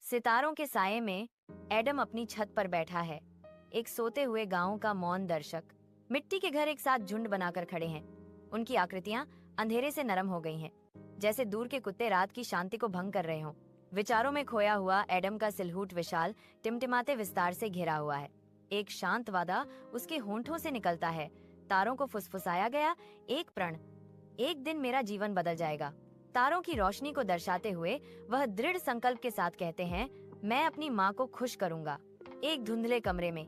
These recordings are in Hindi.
सितारों के साये में एडम अपनी छत पर बैठा है, एक सोते हुए गांव का मौन दर्शक। मिट्टी के घर एक साथ झुंड बनाकर खड़े हैं। उनकी आकृतियां अंधेरे से नरम हो गई हैं, जैसे दूर के कुत्ते रात की शांति को भंग कर रहे हों। विचारों में खोया हुआ एडम का सिलहूट विशाल टिमटिमाते विस्तार से घिरा हुआ है। एक शांत वादा उसके होंठों से निकलता है। तारों को फुसफुसाया गया एक प्रण, एक दिन मेरा जीवन बदल जाएगा। तारों की रोशनी को दर्शाते हुए वह दृढ़ संकल्प के साथ कहते हैं, मैं अपनी माँ को खुश करूंगा। एक धुंधले कमरे में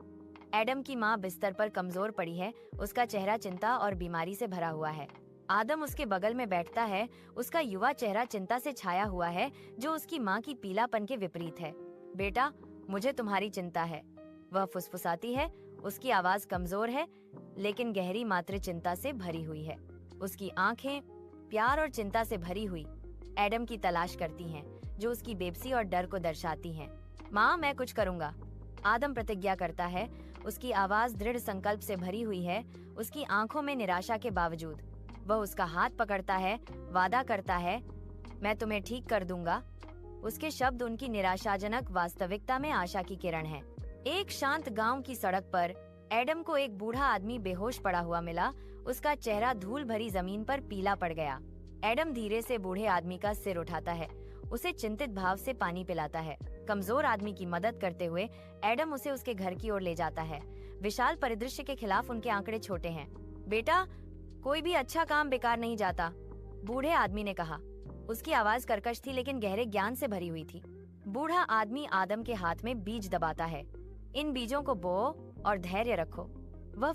एडम की माँ बिस्तर पर कमजोर पड़ी है। उसका चेहरा चिंता और बीमारी से भरा हुआ है। आदम उसके बगल में बैठता है। उसका युवा चेहरा चिंता से छाया हुआ है, जो उसकी माँ की पीलापन के विपरीत है। बेटा, मुझे तुम्हारी चिंता है, वह फुसफुसाती है। उसकी आवाज कमजोर है, लेकिन गहरी मातृ चिंता से भरी हुई है। उसकी आंखें प्यार और चिंता से भरी हुई एडम की तलाश करती हैं, जो उसकी बेबसी और डर को दर्शाती हैं। माँ, मैं कुछ करूंगा, आदम प्रतिज्ञा करता है। उसकी आवाज दृढ़ संकल्प से भरी हुई है, उसकी आंखों में निराशा के बावजूद। वह उसका हाथ पकड़ता है, वादा करता है, मैं तुम्हें ठीक कर दूंगा। उसके शब्द उनकी निराशाजनक वास्तविकता में आशा की किरण है। एक शांत गांव की सड़क पर एडम को एक बूढ़ा आदमी बेहोश पड़ा हुआ मिला। उसका चेहरा धूल भरी जमीन पर पीला पड़ गया। एडम धीरे से बूढ़े आदमी का सिर उठाता है, उसे चिंतित भाव से पानी पिलाता है। कमजोर आदमी की मदद करते हुए एडम उसे उसके घर की ओर ले जाता है। विशाल परिदृश्य के खिलाफ उनके आंकड़े छोटे हैं। बेटा, कोई भी अच्छा काम बेकार नहीं जाता, बूढ़े आदमी ने कहा। उसकी आवाज कर्कश थी, लेकिन गहरे ज्ञान से भरी हुई थी। बूढ़ा आदमी आदम के हाथ में बीज दबाता है। इन बीजों को बो और धैर्य रखो, वह